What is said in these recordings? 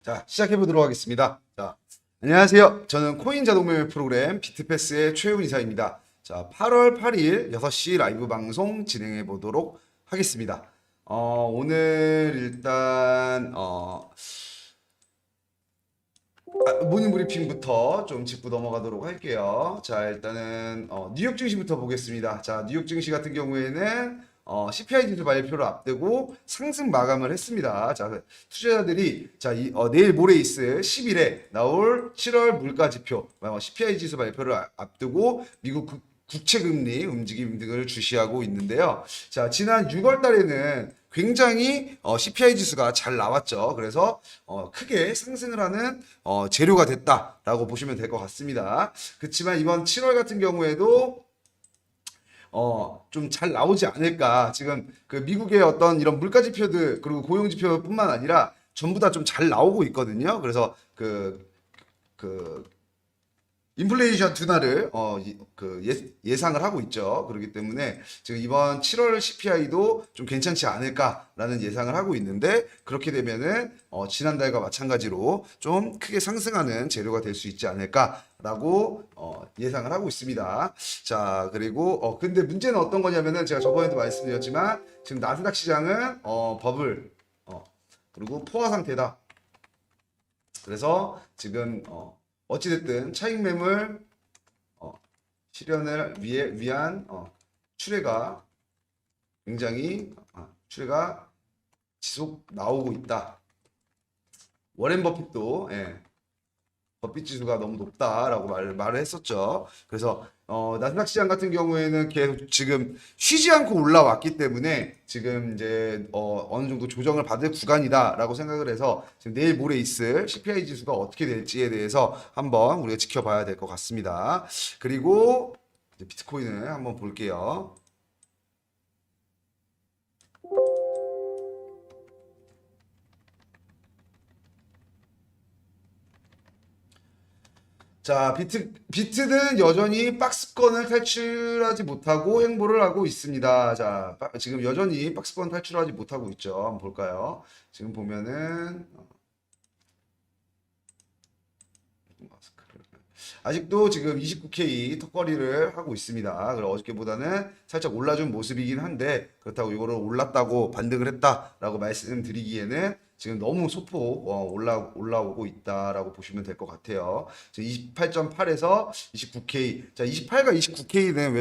자, 시작해 보도록 하겠습니다. 자, 안녕하세요. 저는 코인 자동 매매 프로그램 비트패스의 최훈 이사입니다. 자, 8월 8일 6시 라이브 방송 진행해 보도록 하겠습니다. 오늘 일단 모닝 브리핑부터 좀 짚고 넘어가도록 할게요. 자, 일단은 뉴욕 증시부터 보겠습니다. 자, 뉴욕 증시 같은 경우에는 CPI 지수 발표를 앞두고 상승 마감을 했습니다. 자, 투자자들이 자, 내일 모레 있을 10일에 나올 7월 물가 지표, CPI 지수 발표를 앞두고 미국 국채금리 움직임 등을 주시하고 있는데요. 자, 지난 6월 달에는 굉장히 CPI 지수가 잘 나왔죠. 그래서 크게 상승을 하는 재료가 됐다라고 보시면 될 것 같습니다. 그렇지만 이번 7월 같은 경우에도 좀 잘 나오지 않을까. 지금 그 미국의 어떤 이런 물가 지표들 그리고 고용 지표뿐만 아니라 전부 다 좀 잘 나오고 있거든요. 그래서 그 인플레이션 둔화를 예상을 하고 있죠. 그렇기 때문에 지금 이번 7월 CPI도 좀 괜찮지 않을까라는 예상을 하고 있는데, 그렇게 되면은 지난달과 마찬가지로 좀 크게 상승하는 재료가 될 수 있지 않을까라고 예상을 하고 있습니다. 자, 그리고 근데 문제는 어떤 거냐면은 제가 저번에도 말씀드렸지만 지금 나스닥 시장은 버블 그리고 포화 상태다. 그래서 지금 어찌됐든 차익 매물 실현을 위한 출회가 굉장히 출회가 지속 나오고 있다. 워렌 버핏도 버핏 지수가 너무 높다라고 말을 했었죠. 그래서 나스닥 시장 같은 경우에는 계속 지금 쉬지 않고 올라왔기 때문에 지금 이제 어느 정도 조정을 받을 구간이다라고 생각을 해서 지금 내일 모레 있을 CPI 지수가 어떻게 될지에 대해서 한번 우리가 지켜봐야 될 것 같습니다. 그리고 이제 비트코인을 한번 볼게요. 자, 비트는 여전히 박스권을 탈출하지 못하고 행보를 하고 있습니다. 자, 지금 여전히 박스권 탈출하지 못하고 있죠. 한번 볼까요? 지금 보면은 아직도 지금 29K 턱걸이를 하고 있습니다. 그리고 어저께보다는 살짝 올라준 모습이긴 한데, 그렇다고 이거를 올랐다고 반등을 했다라고 말씀드리기에는 지금 너무 소폭 올라오고 있다라고 보시면 될 것 같아요. 지금 28.8에서 29K. 자, 28과 29K는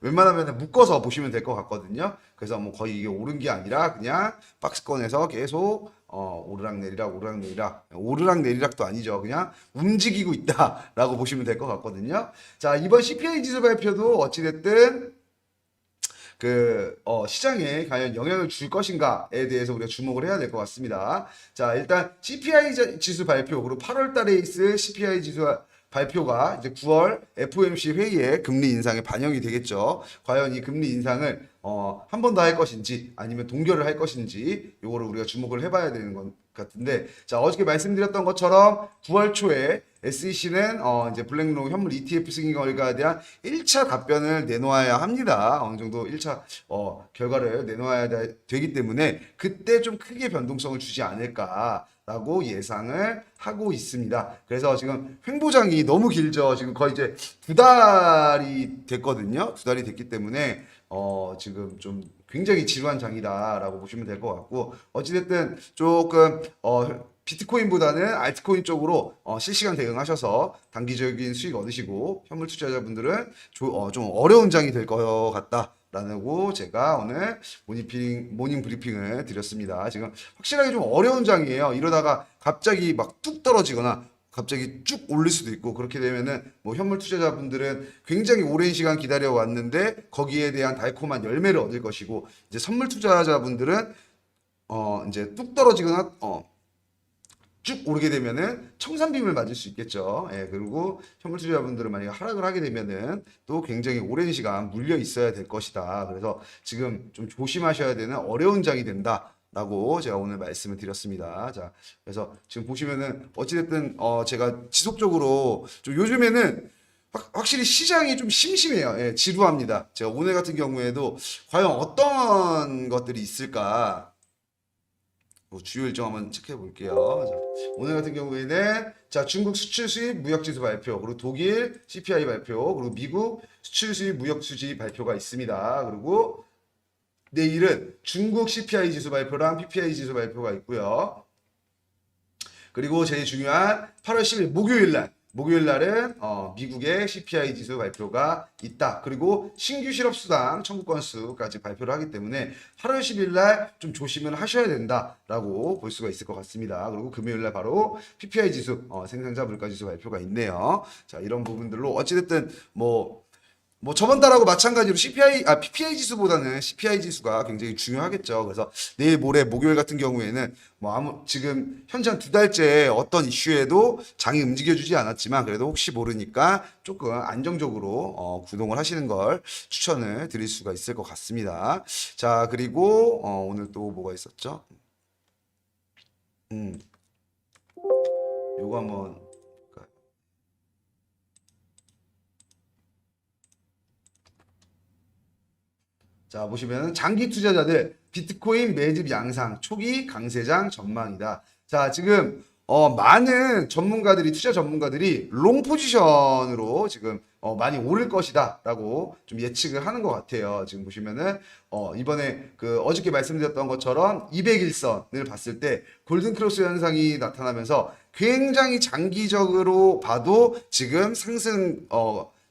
웬만하면 묶어서 보시면 될 것 같거든요. 그래서 뭐 거의 이게 오른 게 아니라 그냥 박스권에서 계속 오르락 내리락도 아니죠. 그냥 움직이고 있다라고 보시면 될 것 같거든요. 자, 이번 CPI 지수 발표도 어찌됐든 시장에 과연 영향을 줄 것인가에 대해서 우리가 주목을 해야 될 것 같습니다. 자, 일단 CPI 지수 발표, 그리고 8월 달에 있을 CPI 지수 발표가 이제 9월 FOMC 회의에 금리 인상에 반영이 되겠죠. 과연 이 금리 인상을 한 번 더 할 것인지 아니면 동결을 할 것인지 요거를 우리가 주목을 해봐야 되는 것 같은데, 자, 어저께 말씀드렸던 것처럼 9월 초에 SEC는 이제 블랙록 현물 ETF 승인 결과에 대한 1차 답변을 내놓아야 합니다. 어느 정도 1차 결과를 내놓아야 되기 때문에 그때 좀 크게 변동성을 주지 않을까라고 예상을 하고 있습니다. 그래서 지금 횡보장이 너무 길죠. 지금 거의 이제 2달이 됐거든요. 2달이 됐기 때문에 지금 좀 굉장히 지루한 장이다라고 보시면 될 것 같고, 어찌됐든 조금 비트코인보다는 알트코인 쪽으로 실시간 대응하셔서 단기적인 수익 얻으시고, 현물 투자자분들은 좀 어려운 장이 될 것 같다라고 제가 오늘 모닝 브리핑을 드렸습니다. 지금 확실하게 좀 어려운 장이에요. 이러다가 갑자기 막 뚝 떨어지거나 갑자기 쭉 올릴 수도 있고, 그렇게 되면은 뭐 현물 투자자분들은 굉장히 오랜 시간 기다려 왔는데 거기에 대한 달콤한 열매를 얻을 것이고, 이제 선물 투자자분들은 이제 뚝 떨어지거나 쭉 오르게 되면은 청산빔을 맞을 수 있겠죠. 예, 그리고 현물 투자자분들은 만약에 하락을 하게 되면은 또 굉장히 오랜 시간 물려 있어야 될 것이다. 그래서 지금 좀 조심하셔야 되는 어려운 장이 된다. 라고 제가 오늘 말씀을 드렸습니다. 자, 그래서 지금 보시면은 어찌됐든 제가 지속적으로 좀 요즘에는 확실히 시장이 좀 심심해요. 예, 지루합니다. 제가 오늘 같은 경우에도 과연 어떤 것들이 있을까 주요 일정 한번 체크해 볼게요. 자, 오늘 같은 경우에는 자, 중국 수출 수입 무역 지수 발표, 그리고 독일 CPI 발표, 그리고 미국 수출 수입 무역 수지 발표가 있습니다. 그리고 내일은 중국 CPI 지수 발표랑 PPI 지수 발표가 있고요. 그리고 제일 중요한 8월 10일 목요일 날은 미국의 CPI 지수 발표가 있다. 그리고 신규 실업수당 청구 건수까지 발표를 하기 때문에 8월 10일 날 좀 조심을 하셔야 된다라고 볼 수가 있을 것 같습니다. 그리고 금요일 날 바로 PPI 지수 생산자 물가 지수 발표가 있네요. 자, 이런 부분들로 어찌됐든 뭐 저번 달하고 마찬가지로 PPI 지수보다는 CPI 지수가 굉장히 중요하겠죠. 그래서 내일 모레 목요일 같은 경우에는 지금 현재 한 2달째 어떤 이슈에도 장이 움직여주지 않았지만 그래도 혹시 모르니까 조금 안정적으로 구동을 하시는 걸 추천을 드릴 수가 있을 것 같습니다. 자, 그리고 오늘 또 뭐가 있었죠? 요거 한번 자, 보시면 장기 투자자들 비트코인 매집 양상 초기 강세장 전망이다. 자, 지금 많은 투자 전문가들이 롱 포지션으로 지금 많이 오를 것이다라고 좀 예측을 하는 것 같아요. 지금 보시면은 이번에 어저께 말씀드렸던 것처럼 200일선을 봤을 때 골든 크로스 현상이 나타나면서 굉장히 장기적으로 봐도 지금 상승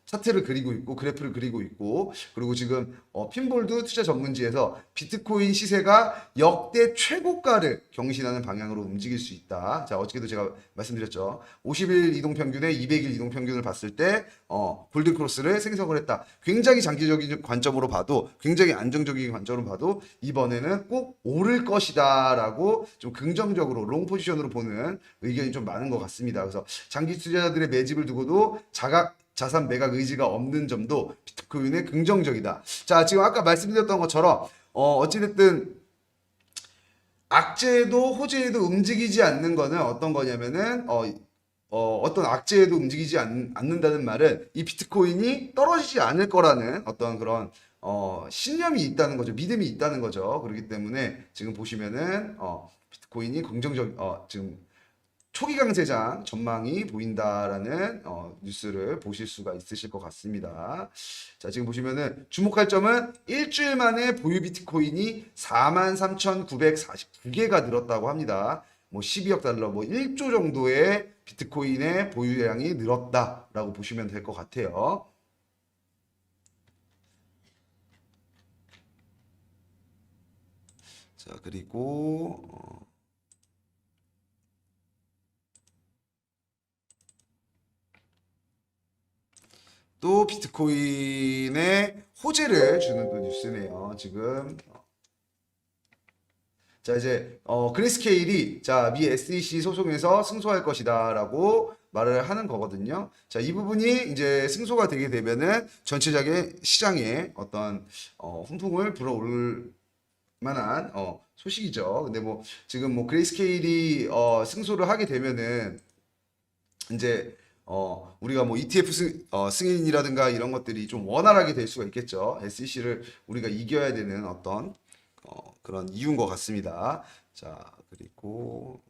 차트를 그리고 있고 그래프를 그리고 있고 그리고 지금 핀볼드 투자 전문지에서 비트코인 시세가 역대 최고가를 경신하는 방향으로 움직일 수 있다. 자, 어저께도 제가 말씀드렸죠. 50일 이동 평균에 200일 이동 평균을 봤을 때 골든 크로스를 생성을 했다. 굉장히 장기적인 관점으로 봐도 굉장히 안정적인 관점으로 봐도 이번에는 꼭 오를 것이다라고 좀 긍정적으로 롱 포지션으로 보는 의견이 좀 많은 것 같습니다. 그래서 장기 투자자들의 매집을 두고도 자산 매각 의지가 없는 점도 비트코인의 긍정적이다. 자, 지금 아까 말씀드렸던 것처럼 어찌됐든 악재에도 호재에도 움직이지 않는 거는 어떤 거냐면은 어떤 악재에도 움직이지 않는다는 말은 이 비트코인이 떨어지지 않을 거라는 어떤 그런 신념이 있다는 거죠. 믿음이 있다는 거죠. 그렇기 때문에 지금 보시면은 비트코인이 지금 초기 강세장 전망이 보인다라는 뉴스를 보실 수가 있으실 것 같습니다. 자, 지금 보시면은 주목할 점은 일주일 만에 보유 비트코인이 43,949개가 늘었다고 합니다. 12억 달러, 1조 정도의 비트코인의 보유량이 늘었다라고 보시면 될 것 같아요. 자, 그리고 또 비트코인에 호재를 주는 또 뉴스네요. 지금 자, 이제 그레이스케일이 미 SEC 소송에서 승소할 것이다라고 말을 하는 거거든요. 자, 이 부분이 이제 승소가 되게 되면은 전체적인 시장에 어떤 훈풍을 불어올 만한 소식이죠. 근데 지금 그레이스케일이 승소를 하게 되면은 이제 우리가 ETF 승인이라든가 이런 것들이 좀 원활하게 될 수가 있겠죠. SEC를 우리가 이겨야 되는 어떤 그런 이유인 것 같습니다. 자, 그리고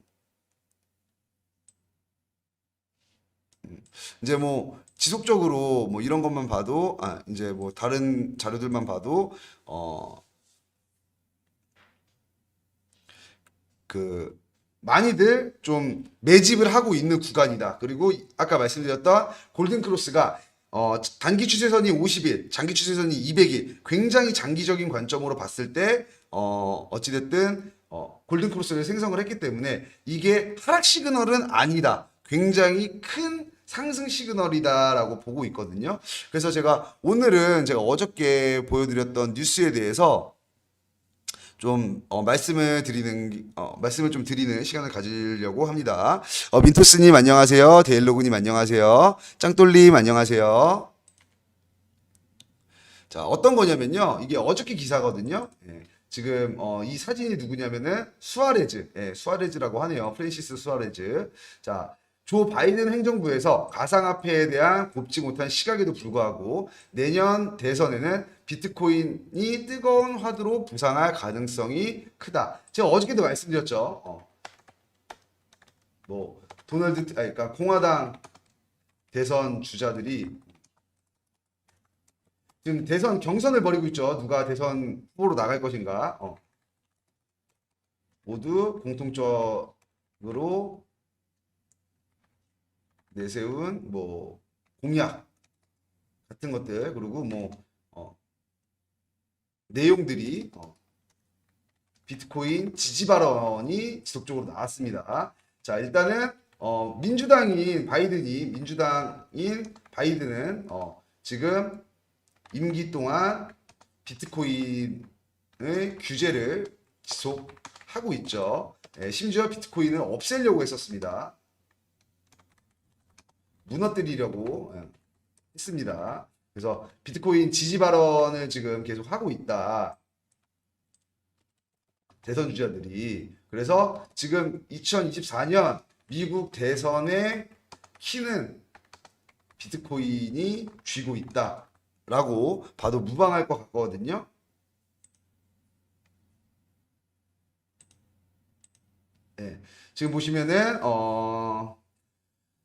이제 지속적으로 이런 것만 봐도 이제 다른 자료들만 봐도 많이들 좀 매집을 하고 있는 구간이다. 그리고 아까 말씀드렸던 골든 크로스가 단기 추세선이 50일, 장기 추세선이 200일, 굉장히 장기적인 관점으로 봤을 때 어찌됐든 골든 크로스를 생성을 했기 때문에 이게 하락 시그널은 아니다. 굉장히 큰 상승 시그널이다라고 보고 있거든요. 그래서 오늘은 제가 어저께 보여드렸던 뉴스에 대해서 좀 말씀을 좀 드리는 시간을 가지려고 합니다. 민토스님 안녕하세요. 데일로그님 안녕하세요. 짱돌님 안녕하세요. 자, 어떤 거냐면요. 이게 어저께 기사거든요. 예. 지금 이 사진이 누구냐면은 수아레즈라고 하네요. 프랜시스 수아레즈. 자, 조 바이든 행정부에서 가상화폐에 대한 곱지 못한 시각에도 불구하고 내년 대선에는 비트코인이 뜨거운 화두로 부상할 가능성이 크다. 제가 어저께도 말씀드렸죠. 뭐 그러니까 공화당 대선 주자들이 지금 대선 경선을 벌이고 있죠. 누가 대선 후보로 나갈 것인가. 모두 공통적으로 내세운 뭐 공약 같은 것들, 그리고 뭐 내용들이 비트코인 지지 발언이 지속적으로 나왔습니다. 자, 일단은 민주당인 바이든은 지금 임기 동안 비트코인의 규제를 지속하고 있죠. 심지어 비트코인을 없애려고 했었습니다. 무너뜨리려고 했습니다. 그래서 비트코인 지지 발언을 지금 계속 하고 있다. 대선 주자들이. 그래서 지금 2024년 미국 대선의 키는 비트코인이 쥐고 있다라고 봐도 무방할 것 같거든요. 네. 지금 보시면은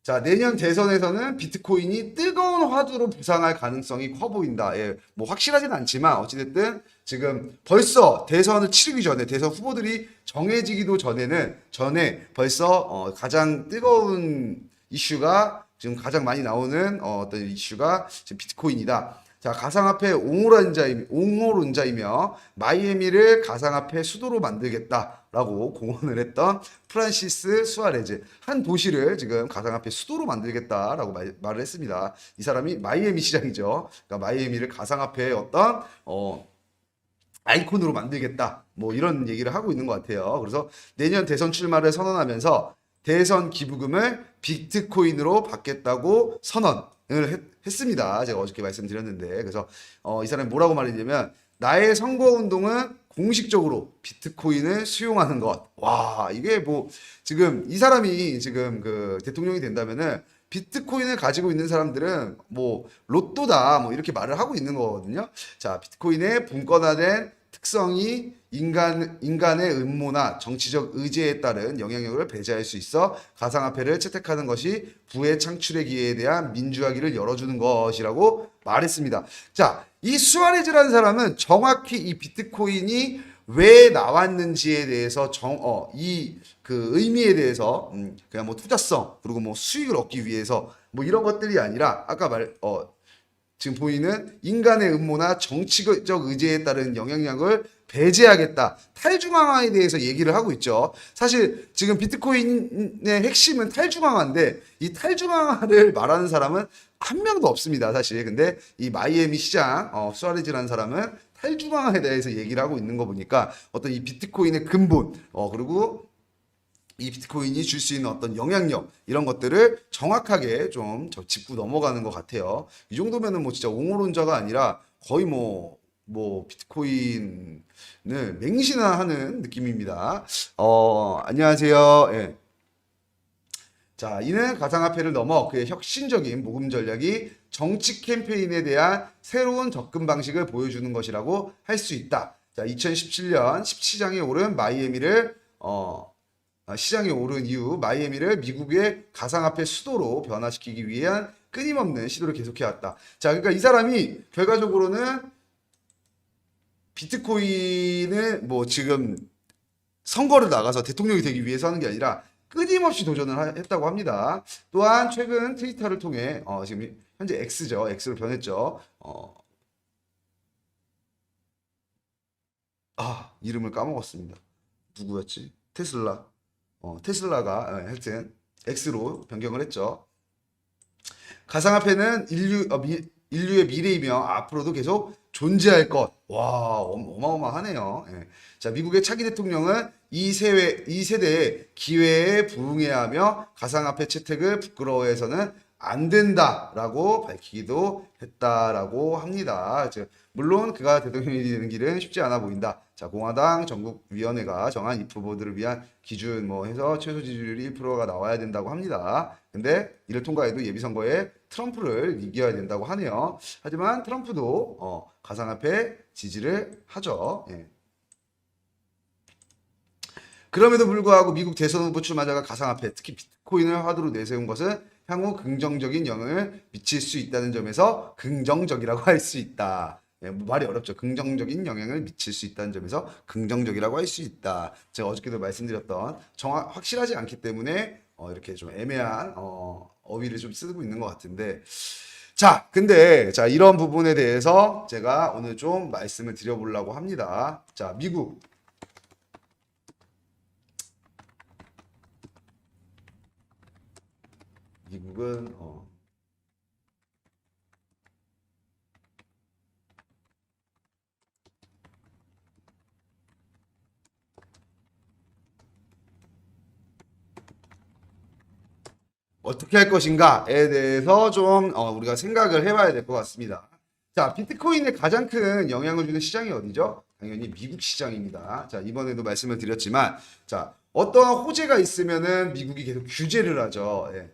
자, 내년 대선에서는 비트코인이 뜨거운 화두로 부상할 가능성이 커 보인다. 뭐 확실하진 않지만 어찌됐든 지금 벌써 대선을 치르기 전에, 대선 후보들이 정해지기도 전에 벌써 가장 뜨거운 이슈가, 지금 가장 많이 나오는 어떤 이슈가 지금 비트코인이다. 자, 가상화폐 옹호론자이며 마이애미를 가상화폐 수도로 만들겠다라고 공언을 했던 프란시스 수아레즈, 한 도시를 지금 가상화폐 수도로 만들겠다라고 말을 했습니다. 이 사람이 마이애미 시장이죠. 그러니까 마이애미를 가상화폐의 어떤 아이콘으로 만들겠다, 뭐 이런 얘기를 하고 있는 것 같아요. 그래서 내년 대선 출마를 선언하면서 대선 기부금을 비트코인으로 받겠다고 선언을 했습니다. 제가 어저께 말씀드렸는데, 그래서 이 사람이 뭐라고 말했냐면, 나의 선거운동은 공식적으로 비트코인을 수용하는 것. 와, 이게 뭐 지금 이 사람이 지금 그 대통령이 된다면은 비트코인을 가지고 있는 사람들은 뭐 로또다, 뭐 이렇게 말을 하고 있는 거거든요. 자, 비트코인의 분권화된 특성이 인간의 음모나 정치적 의지에 따른 영향력을 배제할 수 있어 가상화폐를 채택하는 것이 부의 창출의 기회에 대한 민주화기를 열어주는 것이라고 말했습니다. 자, 이 수아레즈라는 사람은 정확히 이 비트코인이 왜 나왔는지에 대해서 이 그 의미에 대해서 그냥 뭐 투자성, 그리고 뭐 수익을 얻기 위해서 뭐 이런 것들이 아니라, 아까 지금 보이는 인간의 음모나 정치적 의지에 따른 영향력을 배제하겠다, 탈중앙화에 대해서 얘기를 하고 있죠. 사실 지금 비트코인의 핵심은 탈중앙화인데, 이 탈중앙화를 말하는 사람은 한 명도 없습니다, 사실. 근데 이 마이애미 시장 수아레즈라는 사람은 탈중앙화에 대해서 얘기를 하고 있는 거 보니까 어떤 이 비트코인의 근본, 그리고 이 비트코인이 줄 수 있는 어떤 영향력, 이런 것들을 정확하게 좀 짚고 넘어가는 것 같아요. 이 정도면은 뭐 진짜 옹호론자가 아니라 거의 뭐 비트코인을 맹신하는 느낌입니다. 안녕하세요. 예. 자, 이는 가상화폐를 넘어 그의 혁신적인 모금 전략이 정치 캠페인에 대한 새로운 접근 방식을 보여주는 것이라고 할 수 있다. 자, 2017년 시장에 오른 이후 마이애미를 미국의 가상화폐 수도로 변화시키기 위한 끊임없는 시도를 계속해왔다. 자, 그러니까 이 사람이 결과적으로는 비트코인을 뭐 지금 선거를 나가서 대통령이 되기 위해서 하는 게 아니라 끊임없이 도전을 했다고 합니다. 또한 최근 트위터를 통해 지금 현재 X죠. X로 변했죠. 이름을 까먹었습니다. 누구였지? 테슬라가 하여튼 X로 변경을 했죠. 가상화폐는 인류의 미래이며 앞으로도 계속 존재할 것. 와, 어마어마하네요. 예. 자, 미국의 차기 대통령은 이 세대의 기회에 부응해야 하며 가상화폐 채택을 부끄러워해서는 안 된다라고 밝히기도 했다라고 합니다. 물론 그가 대통령이 되는 길은 쉽지 않아 보인다. 자, 공화당 전국위원회가 정한 이 후보들을 위한 기준 뭐 해서 최소 지지율이 1%가 나와야 된다고 합니다. 근데 이를 통과해도 예비선거에 트럼프를 이겨야 된다고 하네요. 하지만 트럼프도 가상화폐 지지를 하죠. 예. 그럼에도 불구하고 미국 대선 후보 출마자가 가상화폐, 특히 비트코인을 화두로 내세운 것은 향후 긍정적인 영향을 미칠 수 있다는 점에서 긍정적이라고 할 수 있다. 예, 말이 어렵죠. 긍정적인 영향을 미칠 수 있다는 점에서 긍정적이라고 할 수 있다. 제가 어저께도 말씀드렸던 확실하지 않기 때문에 이렇게 좀 애매한 어휘를 좀 쓰고 있는 것 같은데, 자, 근데 자 이런 부분에 대해서 제가 오늘 좀 말씀을 드려보려고 합니다. 자, 미국은 어떻게 할 것인가에 대해서 좀 우리가 생각을 해봐야 될 것 같습니다. 자, 비트코인에 가장 큰 영향을 주는 시장이 어디죠? 당연히 미국 시장입니다. 자, 이번에도 말씀을 드렸지만, 자, 어떠한 호재가 있으면은 미국이 계속 규제를 하죠. 예.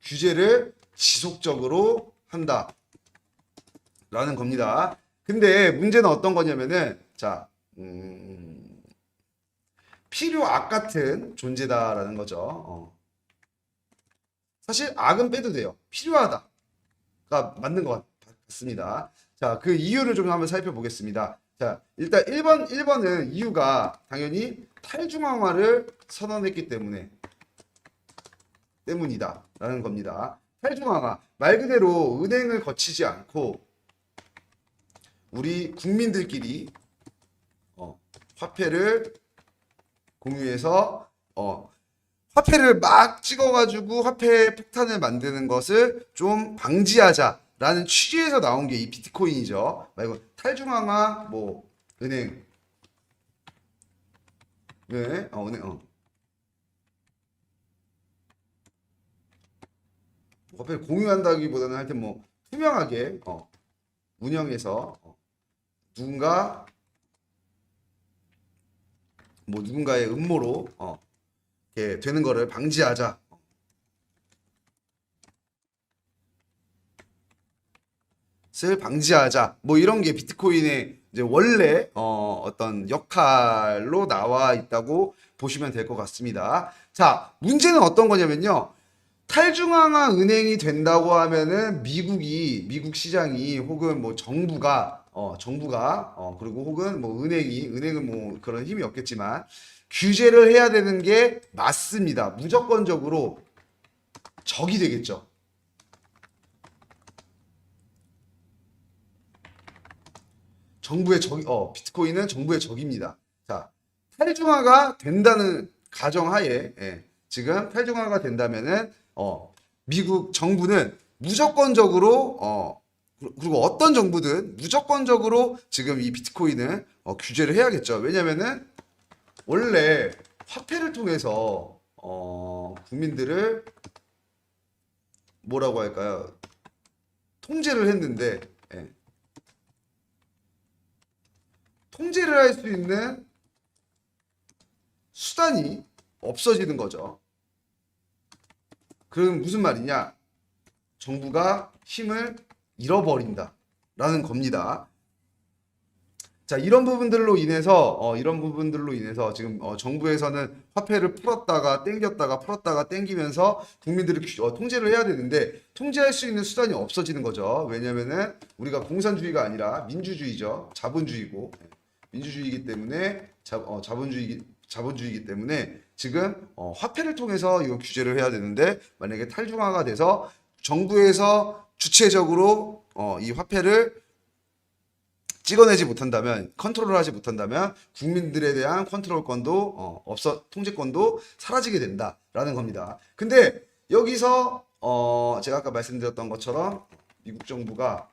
규제를 지속적으로 한다라는 겁니다. 근데 문제는 어떤 거냐면은, 자, 필요악 같은 존재다라는 거죠. 사실 악은 빼도 돼요. 필요하다가 맞는 것 같습니다. 자, 그 이유를 좀 한번 살펴보겠습니다. 자, 일단 1번은 이유가 당연히 탈중앙화를 선언했기 때문이다라는 겁니다. 탈중앙화 말 그대로 은행을 거치지 않고 우리 국민들끼리 화폐를 공유해서 화폐를 막 찍어가지고 화폐 폭탄을 만드는 것을 좀 방지하자라는 취지에서 나온 게 이 비트코인이죠. 말고 탈중앙화 뭐 은행 화폐를 공유한다기보다는 하여튼 뭐 투명하게 운영해서 누군가의 음모로 이렇게 되는 거를 방지하자. 을 방지하자. 뭐 이런 게 비트코인의 이제 원래 어떤 역할로 나와 있다고 보시면 될 것 같습니다. 자, 문제는 어떤 거냐면요. 탈중앙화 은행이 된다고 하면은 미국 시장이 혹은 뭐 정부가 그리고 혹은 뭐 은행은 뭐 그런 힘이 없겠지만 규제를 해야 되는 게 맞습니다. 무조건적으로 적이 되겠죠. 정부의 비트코인은 정부의 적입니다. 자, 탈중화가 된다는 가정하에 지금 탈중화가 된다면은 미국 정부는 무조건적으로 그리고 어떤 정부든 무조건적으로 지금 이 비트코인을 규제를 해야겠죠. 왜냐면은 원래 화폐를 통해서 국민들을 뭐라고 할까요? 통제를 했는데 통제를 할 수 있는 수단이 없어지는 거죠. 그럼 무슨 말이냐? 정부가 힘을 잃어버린다라는 겁니다. 자, 이런 부분들로 인해서 지금 정부에서는 화폐를 풀었다가 땡겼다가 풀었다가 땡기면서 국민들을 통제를 해야 되는데 통제할 수 있는 수단이 없어지는 거죠. 왜냐면은 우리가 공산주의가 아니라 민주주의죠. 자본주의고 민주주의이기 때문에 자본주의이기 때문에 지금 화폐를 통해서 이거 규제를 해야 되는데 만약에 탈중화가 돼서 정부에서 주체적으로 이 화폐를 찍어내지 못한다면 컨트롤을 하지 못한다면 국민들에 대한 컨트롤권도 통제권도 사라지게 된다라는 겁니다. 근데 여기서 제가 아까 말씀드렸던 것처럼 미국 정부가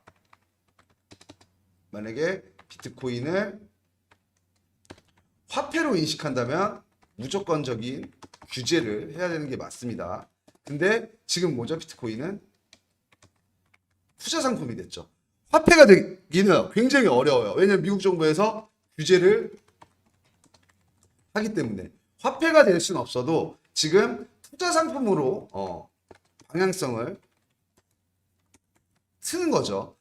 만약에 비트코인을 화폐로 인식한다면 무조건적인 규제를 해야 되는 게 맞습니다. 근데 지금 뭐죠? 비트코인은 투자 상품이 됐죠. 화폐가 되기는 굉장히 어려워요. 왜냐면 미국 정부에서 규제를 하기 때문에 화폐가 될 수는 없어도 지금 투자 상품으로 방향성을 트는 거죠.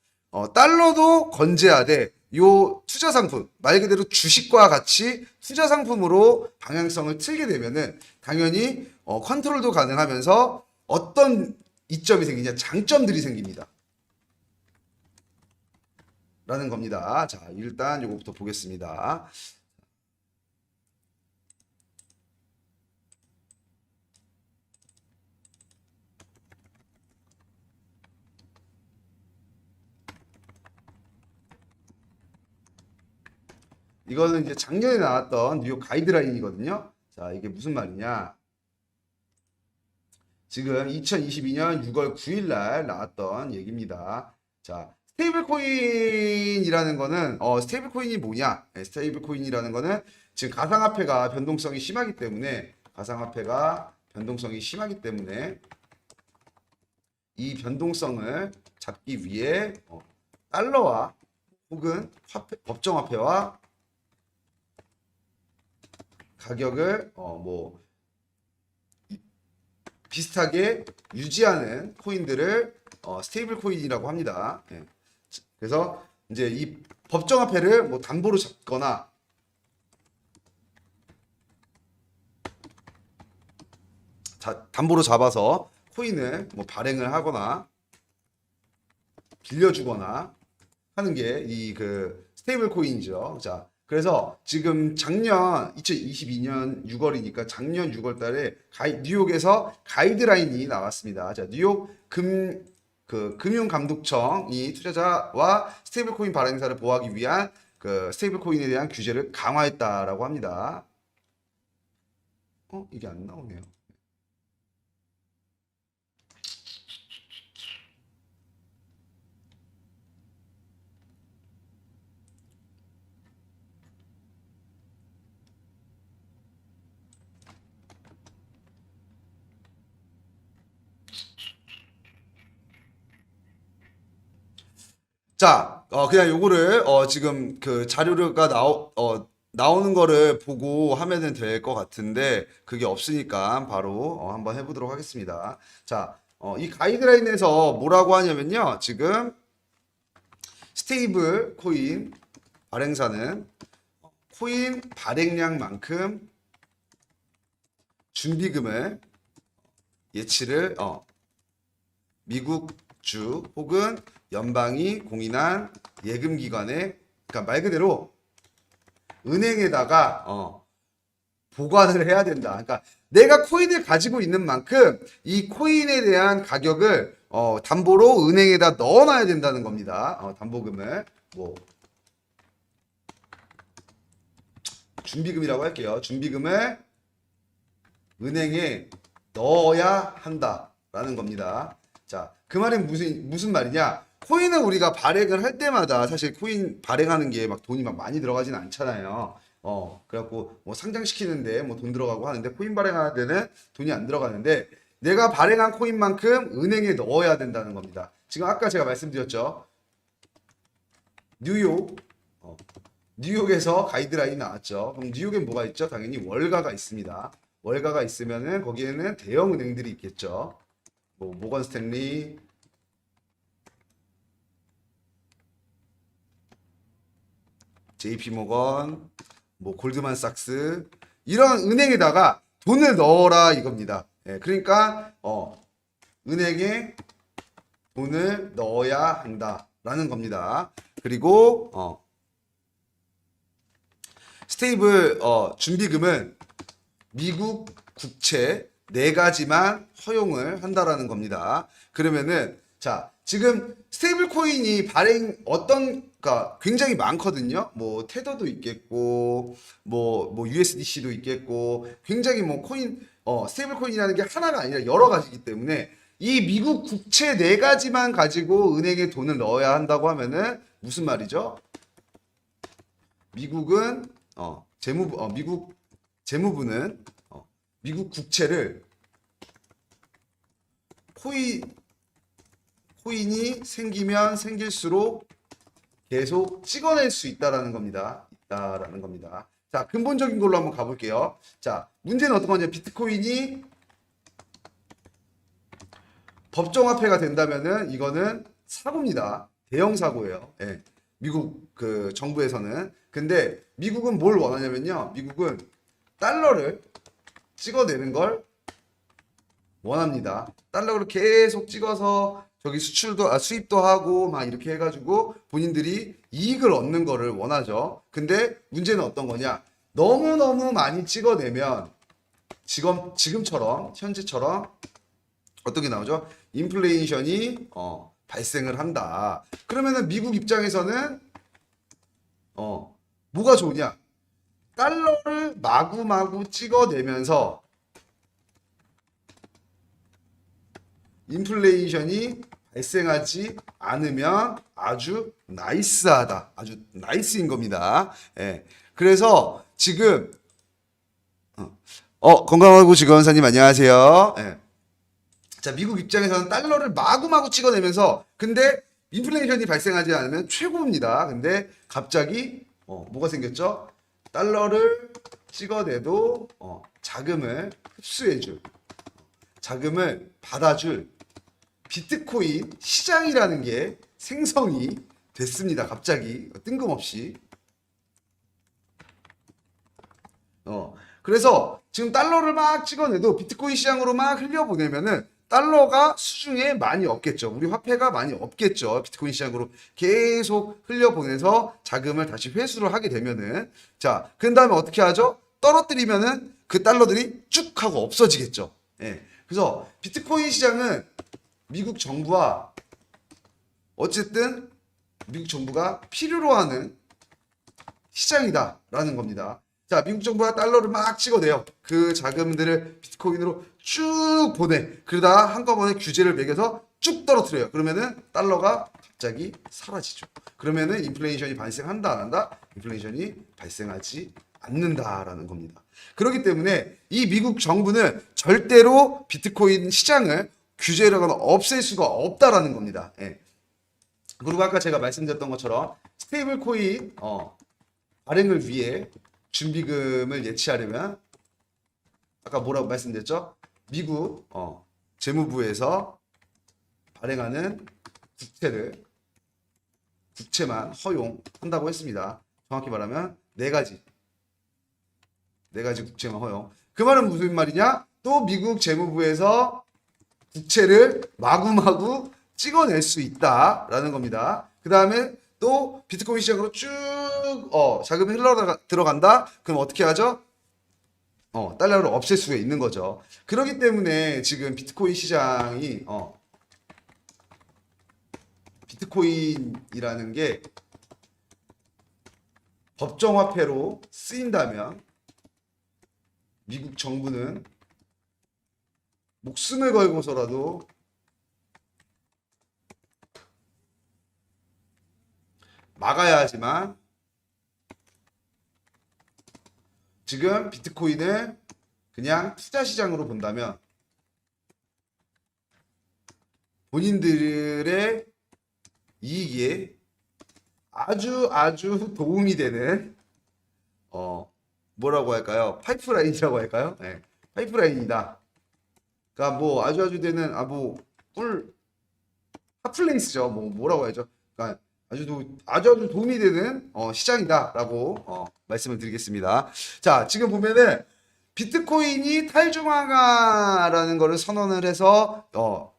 달러도 건재하되 요 투자 상품 말 그대로 주식과 같이 투자 상품으로 방향성을 틀게 되면은 당연히 컨트롤도 가능하면서 어떤 이점이 생기냐 장점들이 생깁니다. 라는 겁니다. 자, 일단 요거부터 보겠습니다. 이거는 이제 작년에 나왔던 뉴욕 가이드라인이거든요. 자, 이게 무슨 말이냐? 지금 2022년 6월 9일 날 나왔던 얘기입니다. 자, 스테이블 코인이라는 거는 스테이블 코인이 뭐냐? 네, 스테이블 코인이라는 거는 지금 가상화폐가 변동성이 심하기 때문에 이 변동성을 잡기 위해 달러와 혹은 법정화폐와 가격을 뭐 비슷하게 유지하는 코인들을 스테이블 코인이라고 합니다. 예. 그래서 이제 이 법정화폐를 뭐 담보로 잡거나 담보로 잡아서 코인을 뭐 발행을 하거나 빌려주거나 하는 게 이 그 스테이블 코인이죠. 자, 그래서 지금 작년 2022년 6월이니까 작년 6월 달에 뉴욕에서 가이드라인이 나왔습니다. 자, 뉴욕 금융감독청이 투자자와 스테이블 코인 발행사를 보호하기 위한 그 스테이블 코인에 대한 규제를 강화했다라고 합니다. 이게 안 나오네요. 자, 그냥 요거를 지금 그 자료가 나오는 거를 보고 하면은 될 것 같은데 그게 없으니까 바로 한번 해보도록 하겠습니다. 자, 이 가이드라인에서 뭐라고 하냐면요. 지금 스테이블 코인 발행사는 코인 발행량만큼 준비금을 예치를 미국주 혹은 연방이 공인한 예금기관에 그러니까 말 그대로 은행에다가 보관을 해야 된다. 그러니까 내가 코인을 가지고 있는 만큼 이 코인에 대한 가격을 담보로 은행에다 넣어놔야 된다는 겁니다. 담보금을 뭐 준비금이라고 할게요. 준비금을 은행에 넣어야 한다라는 겁니다. 자, 그 말은 무슨 말이냐? 코인은 우리가 발행을 할 때마다 사실 코인 발행하는 게 막 돈이 막 많이 들어가진 않잖아요. 그래갖고 뭐 상장시키는데 뭐 돈 들어가고 하는데 코인 발행하는 데는 돈이 안 들어가는데 내가 발행한 코인만큼 은행에 넣어야 된다는 겁니다. 지금 아까 제가 말씀드렸죠. 뉴욕에서 가이드라인이 나왔죠. 그럼 뉴욕엔 뭐가 있죠? 당연히 월가가 있습니다. 월가가 있으면은 거기에는 대형 은행들이 있겠죠. 뭐 모건 스탠리, JP 모건, 뭐 골드만삭스 이런 은행에다가 돈을 넣어라 이겁니다. 예, 그러니까 은행에 돈을 넣어야 한다라는 겁니다. 그리고 스테이블 준비금은 미국 국채 4가지만 허용을 한다라는 겁니다. 그러면은 자, 지금 스테이블 코인이 발행 그러니까 굉장히 많거든요. 뭐 테더도 있겠고 뭐 USDC도 있겠고 굉장히 뭐 코인 스테이블 코인이라는 게 하나가 아니라 여러 가지이기 때문에 이 미국 국채 4가지만 가지고 은행에 돈을 넣어야 한다고 하면은 무슨 말이죠? 미국은 미국 재무부는 미국 국채를 코인이 생기면 생길수록 계속 찍어낼 수 있다라는 겁니다. 자, 근본적인 걸로 한번 가볼게요. 자, 문제는 어떤 거냐? 비트코인이 법정화폐가 된다면은 이거는 사고입니다. 대형 사고예요. 예. 미국 그 정부에서는. 근데 미국은 뭘 원하냐면요. 미국은 달러를 찍어내는 걸 원합니다. 달러를 계속 찍어서 저기 수입도 하고 막 이렇게 해가지고 본인들이 이익을 얻는 거를 원하죠. 근데 문제는 어떤 거냐? 너무너무 많이 찍어내면 지금처럼 현재처럼 어떤 게 나오죠? 인플레이션이 발생을 한다. 그러면은 미국 입장에서는 뭐가 좋으냐? 달러를 마구마구 찍어내면서 인플레이션이 발생하지 않으면 아주 나이스하다. 아주 나이스인 겁니다. 예. 그래서 지금 건강하고 즐거운 사님 안녕하세요. 예. 자, 미국 입장에서는 달러를 마구마구 찍어내면서 근데 인플레이션이 발생하지 않으면 최고입니다. 근데 갑자기 뭐가 생겼죠? 달러를 찍어내도 자금을 흡수해줄, 자금을 받아줄 비트코인 시장이라는 게 생성이 됐습니다. 갑자기 뜬금없이. 그래서 지금 달러를 막 찍어내도 비트코인 시장으로 막 흘려보내면은 달러가 수중에 많이 없겠죠. 우리 화폐가 많이 없겠죠. 비트코인 시장으로 계속 흘려보내서 자금을 다시 회수를 하게 되면은. 자, 그 다음에 어떻게 하죠? 떨어뜨리면은 그 달러들이 쭉 하고 없어지겠죠. 예. 그래서 비트코인 시장은 미국 정부와 어쨌든 미국 정부가 필요로 하는 시장이다라는 겁니다. 자, 미국 정부가 달러를 막 찍어내요. 그 자금들을 비트코인으로 쭉 보내. 그러다 한꺼번에 규제를 매겨서 쭉 떨어뜨려요. 그러면은 달러가 갑자기 사라지죠. 그러면은 인플레이션이 발생한다 안 한다? 인플레이션이 발생하지 않는다라는 겁니다. 그렇기 때문에 이 미국 정부는 절대로 비트코인 시장을 규제를 하거나 없앨 수가 없다라는 겁니다. 예. 그리고 아까 제가 말씀드렸던 것처럼 스테이블 코인 발행을 위해 준비금을 예치하려면 아까 뭐라고 말씀드렸죠? 미국 재무부에서 발행하는 국채만 허용한다고 했습니다. 정확히 말하면 네 가지 국채만 허용. 그 말은 무슨 말이냐? 또 미국 재무부에서 국채를 마구마구 찍어낼 수 있다라는 겁니다. 그 다음에 또 비트코인 시장으로 쭉 자금이 들어간다. 그럼 어떻게 하죠? 달러를 없앨 수가 있는 거죠. 그렇기 때문에 지금 비트코인 시장이 비트코인이라는 게 법정화폐로 쓰인다면 미국 정부는 목숨을 걸고서라도 막아야 하지만 지금 비트코인을 그냥 투자 시장으로 본다면 본인들의 이익에 아주 도움이 되는 뭐라고 할까요? 파이프라인이라고 할까요? 네, 파이프라인이다. 그러니까 뭐 아주 되는 핫플레이스죠. 뭐라고 하죠? 그러니까 아주 도움이 되는 시장이다라고 말씀을 드리겠습니다. 자, 지금 보면은 비트코인이 탈중앙화라는 거를 선언을 해서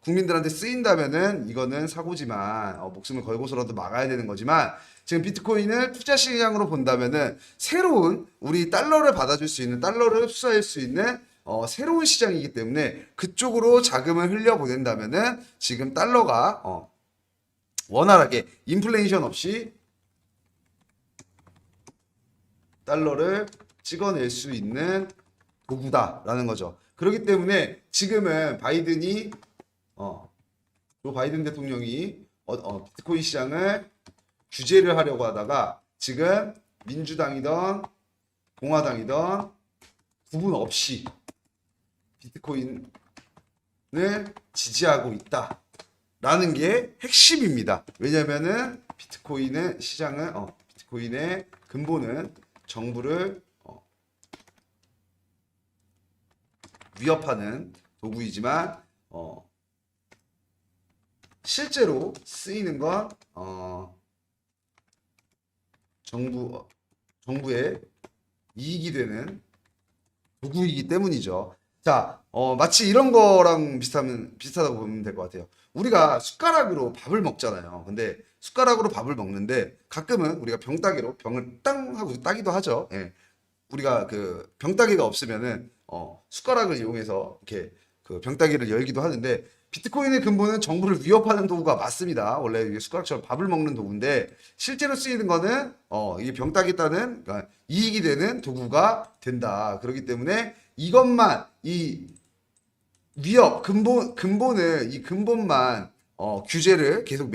국민들한테 쓰인다면은 이거는 사고지만 목숨을 걸고서라도 막아야 되는 거지만 지금 비트코인을 투자 시장으로 본다면은 새로운 우리 달러를 받아줄 수 있는 달러를 흡수할 수 있는 새로운 시장이기 때문에 그쪽으로 자금을 흘려보낸다면은 지금 달러가 원활하게 인플레이션 없이 달러를 찍어낼 수 있는 도구다라는 거죠. 그렇기 때문에 지금은 조 바이든 대통령이 비트코인 시장을 규제를 하려고 하다가 지금 민주당이든 공화당이든 구분 없이 비트코인을 지지하고 있다라는 게 핵심입니다. 왜냐면은 비트코인의 시장은 비트코인의 근본은 정부를 위협하는 도구이지만 실제로 쓰이는 건 정부의 이익이 되는 도구이기 때문이죠. 자, 마치 이런 거랑 비슷하다고 보면 될 것 같아요. 우리가 숟가락으로 밥을 먹잖아요. 근데 숟가락으로 밥을 먹는데 가끔은 우리가 병따개로 병을 땅 하고 따기도 하죠. 예. 우리가 그 병따개가 없으면은 숟가락을 이용해서 이렇게 그 병따개를 열기도 하는데 비트코인의 근본은 정부를 위협하는 도구가 맞습니다. 원래 이게 숟가락처럼 밥을 먹는 도구인데 실제로 쓰이는 거는 이게 병따개 따는 그러니까 이익이 되는 도구가 된다. 그렇기 때문에 이것만 이 위협 근본은 이 근본만 규제를 계속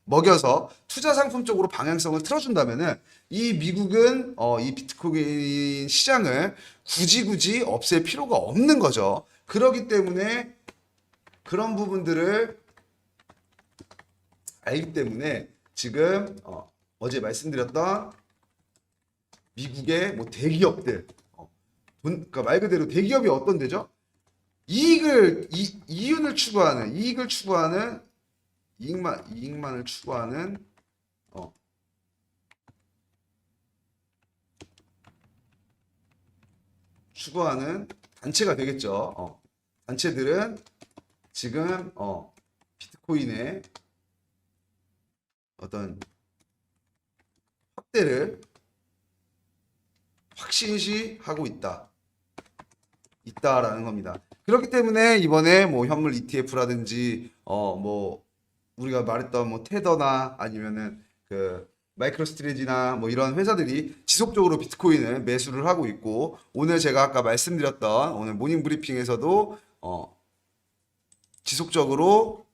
먹여서 투자 상품 쪽으로 방향성을 틀어준다면은 이 미국은 이 비트코인 시장을 굳이 없앨 필요가 없는 거죠. 그렇기 때문에 그런 부분들을 알기 때문에 지금 어제 말씀드렸던 미국의 뭐 대기업들 그러니까 말 그대로 대기업이 어떤 데죠? 이윤을 추구하는 이익만을 추구하는 단체가 되겠죠. 단체들은 지금 비트코인의 어떤 확대를 확신시하고 있다라는 겁니다. 그렇기 때문에 이번에 뭐 현물 ETF라든지 뭐 우리가 말했던 뭐 테더나 아니면은 그 마이크로스트레지나 뭐 이런 회사들이 지속적으로 비트코인을 매수를 하고 있고 오늘 제가 아까 말씀드렸던 오늘 모닝 브리핑에서도 지속적으로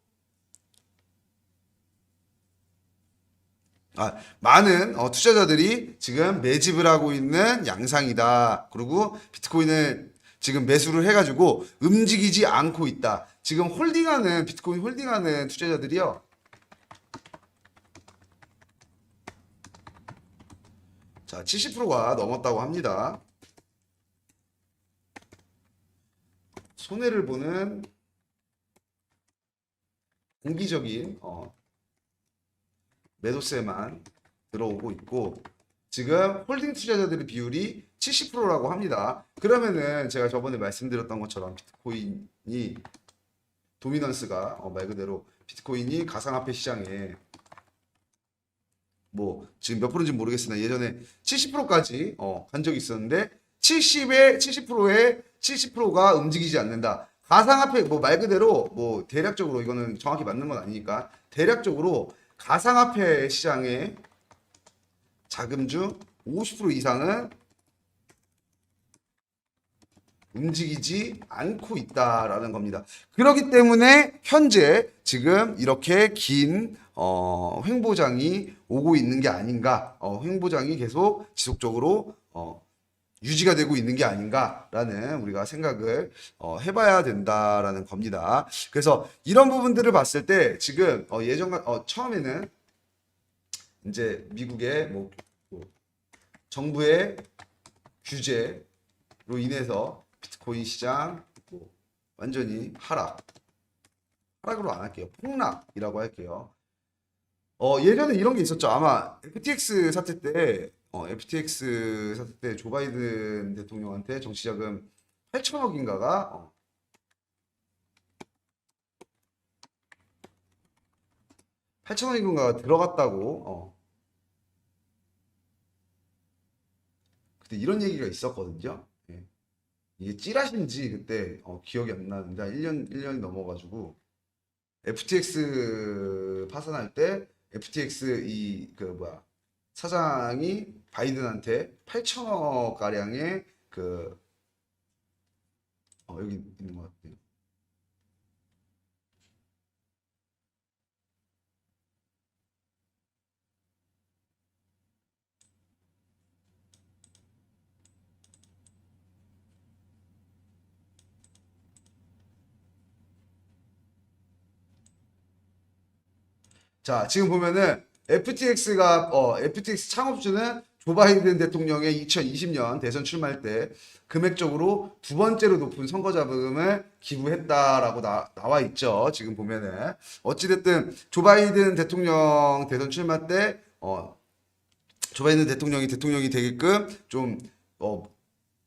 많은 투자자들이 지금 매집을 하고 있는 양상이다. 그리고 비트코인을 지금 매수를 해가지고 움직이지 않고 있다. 지금 비트코인 홀딩하는 투자자들이요. 자, 70%가 넘었다고 합니다. 손해를 보는 단기적인 매도세만 들어오고 있고 지금 홀딩 투자자들의 비율이 70%라고 합니다. 그러면은 제가 저번에 말씀드렸던 것처럼 비트코인이 도미넌스가 말 그대로 비트코인이 가상화폐 시장에 뭐 지금 몇 프로인지 모르겠으나 예전에 70%까지 간 적이 있었는데 70%가 움직이지 않는다. 가상화폐 뭐 말 그대로 뭐 대략적으로 이거는 정확히 맞는 건 아니니까 대략적으로 가상화폐 시장의 자금 중 50% 이상은 움직이지 않고 있다라는 겁니다. 그렇기 때문에 현재 지금 이렇게 긴 횡보장이 오고 있는 게 아닌가, 횡보장이 계속 지속적으로 유지가 되고 있는 게 아닌가라는 우리가 생각을 해봐야 된다라는 겁니다. 그래서 이런 부분들을 봤을 때 지금 처음에는 이제 미국의 뭐 정부의 규제로 인해서 비트코인 시장 뭐 완전히 하락으로 안 할게요. 폭락이라고 할게요. 예전에 이런 게 있었죠. 아마 FTX 사태 때 조 바이든 대통령한테 정치자금 8천억인가가 8천억인가가 들어갔다고 그때 이런 얘기가 있었거든요. 예. 이게 찌라신지 그때 기억이 안 나는데 1년이 넘어가지고 FTX 파산할 때 FTX 사장이 바이든한테 8천억 가량의 여기 있는 것 같아요. 자, 지금 보면은 FTX 창업주는 조 바이든 대통령의 2020년 대선 출마할 때 금액적으로 두 번째로 높은 선거 자금을 기부했다라고 나와 있죠. 지금 보면은 어찌됐든 조 바이든 대통령 대선 출마 때 조 바이든 대통령이 되게끔 좀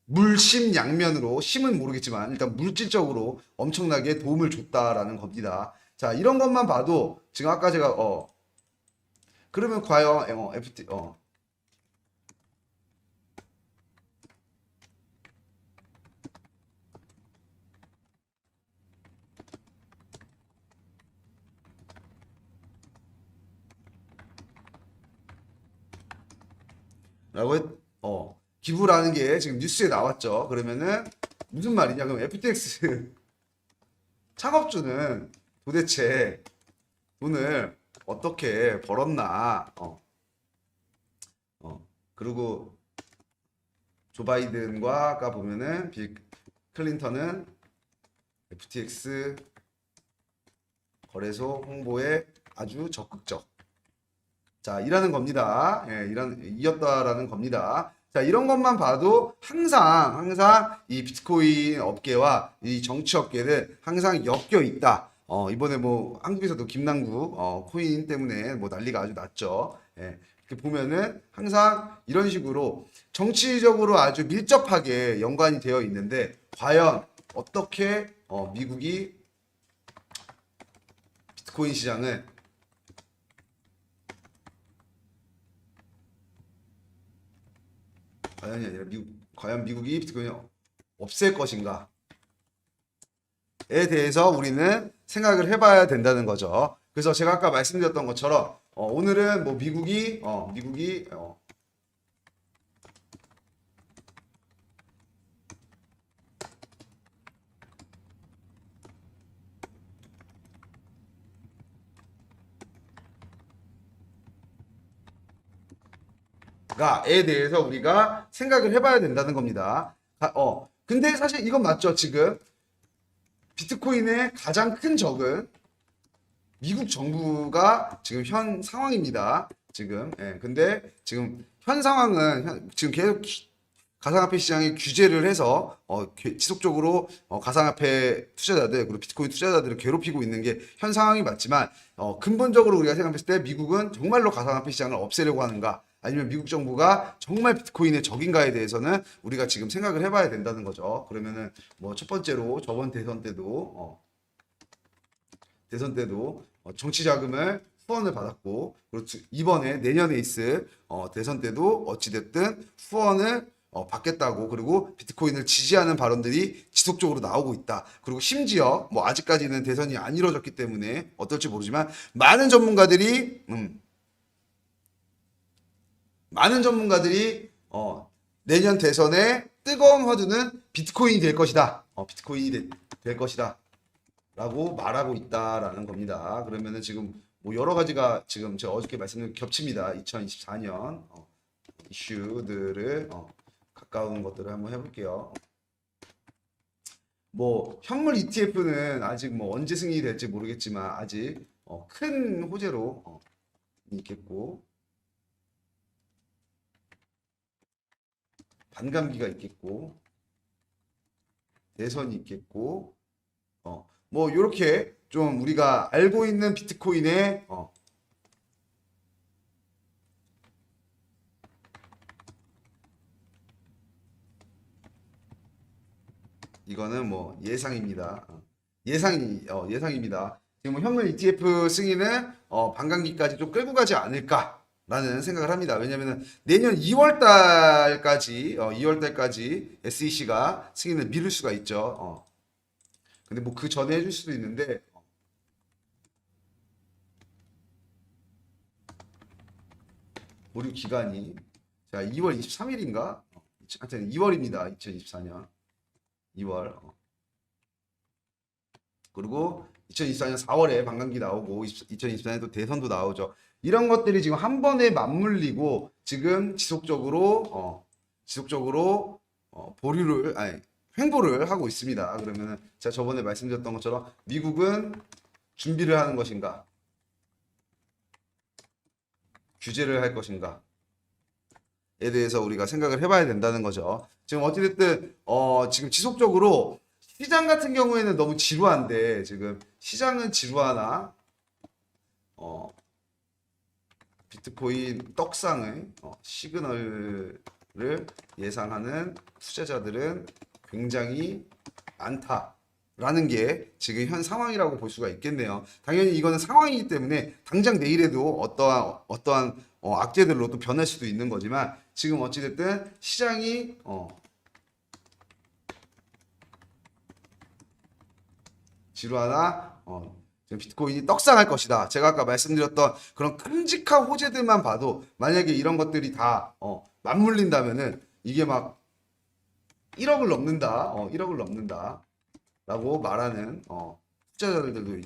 물심양면으로, 심은 모르겠지만 일단 물질적으로 엄청나게 도움을 줬다라는 겁니다. 자, 이런 것만 봐도 지금 아까 제가 그러면 과연 라고 기부라는 게 지금 뉴스에 나왔죠. 그러면은 무슨 말이냐? 그럼 FTX 창업주는 도대체 돈을 어떻게 벌었나? 그리고 조 바이든과 아까 보면은 빌 클린턴은 FTX 거래소 홍보에 아주 적극적. 자, 이라는 겁니다. 예, 이었다라는 겁니다. 자, 이런 것만 봐도 항상 이 비트코인 업계와 이 정치 업계는 항상 엮여 있다. 이번에 뭐 한국에서도 김남국 코인 때문에 뭐 난리가 아주 났죠. 예. 이렇게 보면은 항상 이런 식으로 정치적으로 아주 밀접하게 연관이 되어 있는데 과연 어떻게 미국이 비트코인 시장을 과연이 아니라 과연 미국이 비트코인을 없앨 것인가에 대해서 우리는 생각을 해봐야 된다는 거죠. 그래서 제가 아까 말씀드렸던 것처럼 오늘은 뭐 미국이 에 대해서 우리가 생각을 해봐야 된다는 겁니다. 근데 사실 이건 맞죠. 지금 비트코인의 가장 큰 적은 미국 정부가 지금 현 상황입니다. 지금 근데 지금 현 상황은 지금 계속 가상화폐 시장에 규제를 해서 지속적으로 가상화폐 투자자들 그리고 비트코인 투자자들을 괴롭히고 있는 게 현 상황이 맞지만 근본적으로 우리가 생각했을 때 미국은 정말로 가상화폐 시장을 없애려고 하는가 아니면 미국 정부가 정말 비트코인의 적인가에 대해서는 우리가 지금 생각을 해봐야 된다는 거죠. 그러면은 뭐 첫 번째로 저번 대선 때도 정치 자금을 후원을 받았고 그리고 이번에 내년에 있을 대선 때도 어찌됐든 후원을 받겠다고 그리고 비트코인을 지지하는 발언들이 지속적으로 나오고 있다. 그리고 심지어 뭐 아직까지는 대선이 안 이루어졌기 때문에 어떨지 모르지만 많은 전문가들이 내년 대선의 뜨거운 화두는 비트코인이 될 것이다. 비트코인이 될 것이다. 라고 말하고 있다라는 겁니다. 그러면은 지금 뭐 여러 가지가 지금 제가 어저께 말씀드린 겹칩니다. 2024년 이슈들을 가까운 것들을 한번 해볼게요. 뭐 현물 ETF는 아직 뭐 언제 승인이 될지 모르겠지만 아직 큰 호재로 있겠고 반감기가 있겠고 대선이 있겠고 뭐 이렇게 좀 우리가 알고 있는 비트코인의 이거는 뭐 예상입니다. 예상입니다. 지금 뭐 현물 ETF 승인은 반감기까지 좀 끌고 가지 않을까라는 생각을 합니다. 왜냐면은 내년 2월 달까지 SEC가 승인을 미룰 수가 있죠. 근데 뭐 그 전에 해줄 수도 있는데 보류 기간이 자 2월 23일인가? 하여튼 2월입니다. 2024년 2월 그리고 2024년 4월에 반감기 나오고 2024년 또 대선도 나오죠. 이런 것들이 지금 한 번에 맞물리고 지금 지속적으로 횡보를 하고 있습니다. 그러면은 제가 저번에 말씀드렸던 것처럼 미국은 준비를 하는 것인가? 규제를 할 것인가에 대해서 우리가 생각을 해봐야 된다는 거죠. 지금 어찌됐든 지금 지속적으로 시장 같은 경우에는 너무 지루한데 지금 시장은 지루하나 비트코인 떡상의 시그널을 예상하는 투자자들은 굉장히 많다라는 게 지금 현 상황이라고 볼 수가 있겠네요. 당연히 이거는 상황이기 때문에 당장 내일에도 어떠한 악재들로 또 변할 수도 있는 거지만 지금 어찌됐든 시장이 지루하나 지금 비트코인이 떡상할 것이다. 제가 아까 말씀드렸던 그런 큼직한 호재들만 봐도 만약에 이런 것들이 다 맞물린다면은 이게 막 1억을 넘는다. 1억을 넘는다. 라고 말하는 투자자들도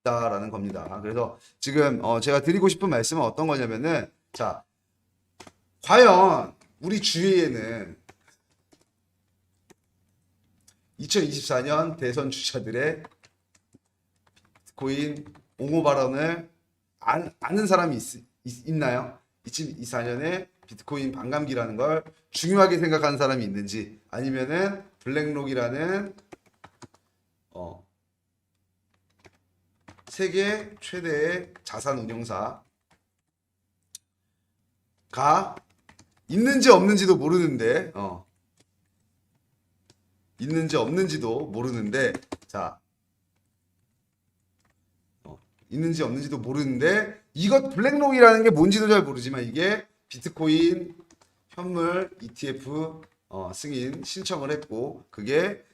있다라는 겁니다. 그래서 지금 제가 드리고 싶은 말씀은 어떤 거냐면은 자, 과연 우리 주위에는 2024년 대선 주자들의 비트코인 옹호 발언을 아는 사람이 있나요? 2024년에 비트코인 반감기라는 걸 중요하게 생각하는 사람이 있는지 아니면은 블랙록이라는 세계 최대의 자산 운용사가 있는지 없는지도 모르는데 자 있는지 없는지도 모르는데 이것 블랙록이라는 게 뭔지도 잘 모르지만 이게 비트코인 현물 ETF 승인 신청을 했고 그게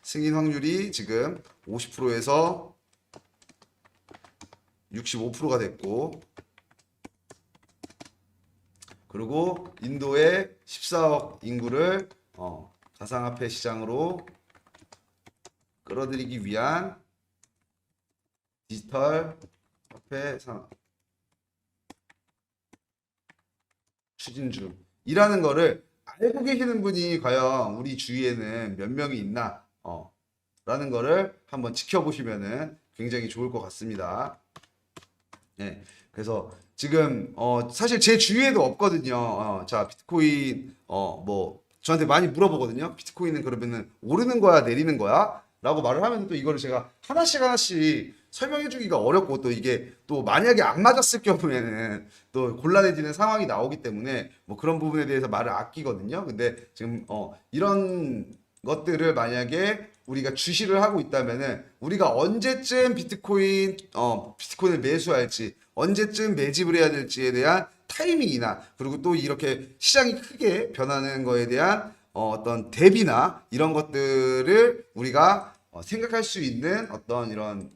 승인 확률이 지금 50%에서 65%가 됐고 그리고 인도의 14억 인구를 가상화폐 시장으로 끌어들이기 위한 디지털 화폐 산업 추진 중이라는 거를 알고 계시는 분이 과연 우리 주위에는 몇 명이 있나 라는 거를 한번 지켜보시면은 굉장히 좋을 것 같습니다. 네, 그래서 지금 사실 제 주위에도 없거든요. 자 비트코인 뭐 저한테 많이 물어보거든요. 비트코인은 그러면은 오르는 거야 내리는 거야? 라고 말을 하면 또 이거를 제가 하나씩 설명해 주기가 어렵고 또 이게 또 만약에 안 맞았을 경우에는 또 곤란해지는 상황이 나오기 때문에 뭐 그런 부분에 대해서 말을 아끼거든요. 근데 지금 이런 것들을 만약에 우리가 주시를 하고 있다면은 우리가 언제쯤 비트코인을 매수할지 언제쯤 매집을 해야 될지에 대한 타이밍이나 그리고 또 이렇게 시장이 크게 변하는 거에 대한 어떤 대비나 이런 것들을 우리가 생각할 수 있는 어떤 이런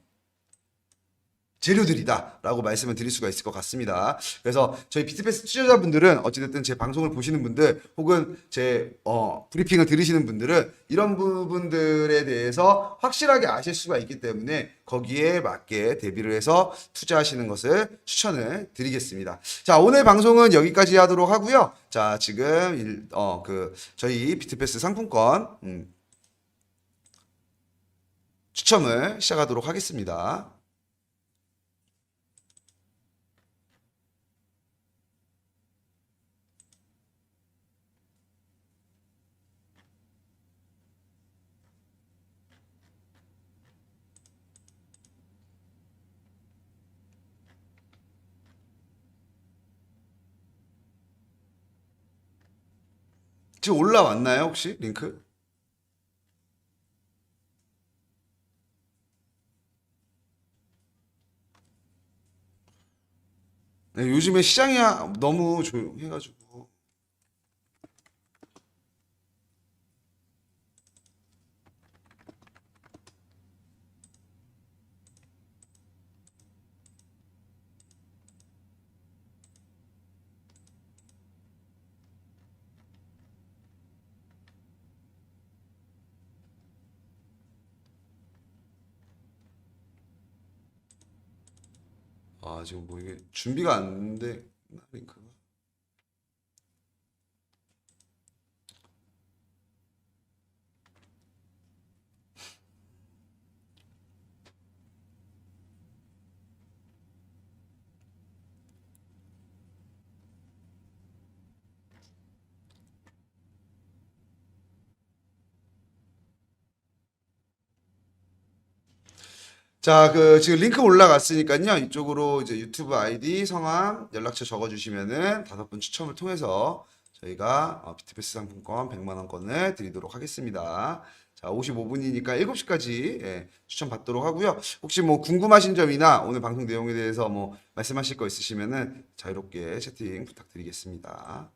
재료들이다라고 말씀을 드릴 수가 있을 것 같습니다. 그래서 저희 비트패스 투자자분들은 어찌됐든 제 방송을 보시는 분들 혹은 제 브리핑을 들으시는 분들은 이런 부분들에 대해서 확실하게 아실 수가 있기 때문에 거기에 맞게 대비를 해서 투자하시는 것을 추천을 드리겠습니다. 자, 오늘 방송은 여기까지 하도록 하고요. 자, 지금 저희 비트패스 상품권 추첨을 시작하도록 하겠습니다. 지금 올라왔나요, 혹시 링크? 네, 요즘에 시장이 너무 조용해가지고. 지금 뭐 이게 준비가 안 돼, 링크가. 자, 그 지금 링크 올라갔으니까요. 이쪽으로 이제 유튜브 아이디, 성함, 연락처 적어주시면은 5분 추첨을 통해서 저희가 비트패스 상품권 100만 원권을 드리도록 하겠습니다. 자, 55분이니까 7시까지 추천 받도록 하고요. 혹시 뭐 궁금하신 점이나 오늘 방송 내용에 대해서 뭐 말씀하실 거 있으시면은 자유롭게 채팅 부탁드리겠습니다.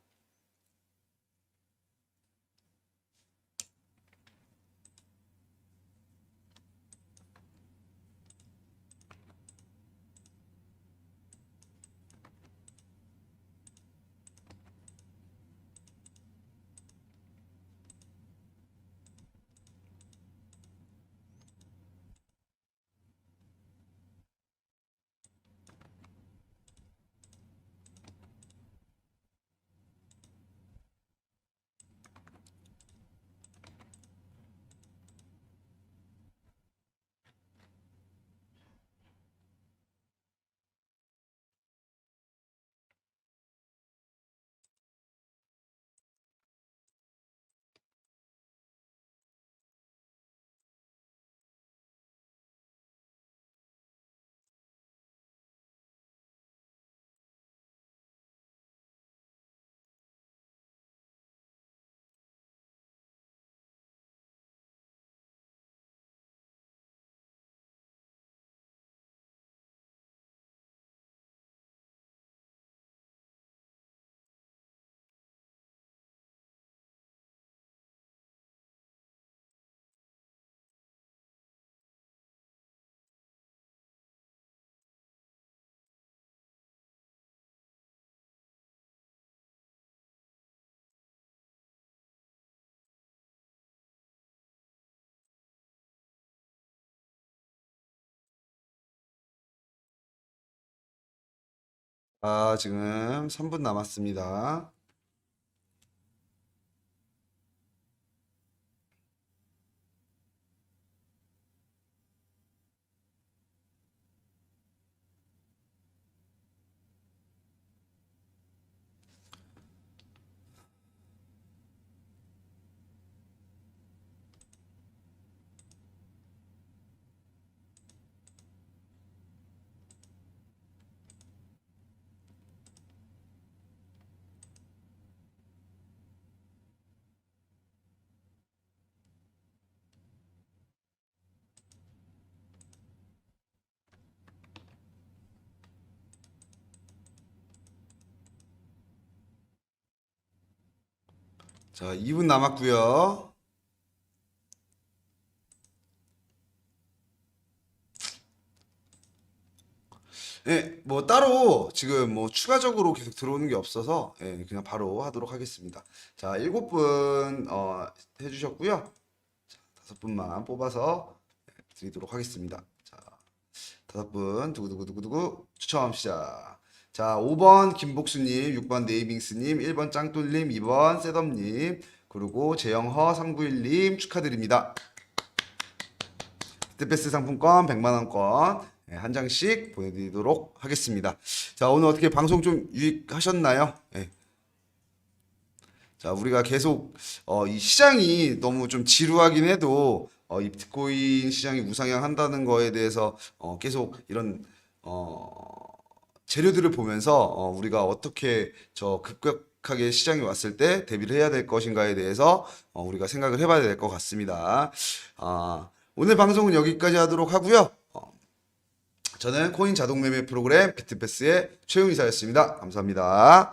아, 지금 3분 남았습니다. 자, 2분 남았고요. 예, 뭐 따로 지금 뭐 추가적으로 계속 들어오는 게 없어서 그냥 바로 하도록 하겠습니다. 자, 7분 해주셨고요. 5분만 뽑아서 드리도록 하겠습니다. 자, 5분 두구두구두구두구 추첨 시작. 자, 5번 김복수님, 6번 네이빙스님, 1번 짱돌님, 2번 셋업님, 그리고 재영허 상부일님 축하드립니다. 비트패스 상품권 100만 원권 한 장씩 보내드리도록 하겠습니다. 자, 오늘 어떻게 방송 좀 유익하셨나요? 예. 자, 우리가 계속 이 시장이 너무 좀 지루하긴 해도 이 비트코인 시장이 우상향한다는 거에 대해서 계속 이런 재료들을 보면서 우리가 어떻게 저 급격하게 시장이 왔을 때 대비를 해야 될 것인가에 대해서 우리가 생각을 해봐야 될 것 같습니다. 오늘 방송은 여기까지 하도록 하고요. 저는 코인 자동 매매 프로그램 비트패스의 최용이사였습니다. 감사합니다.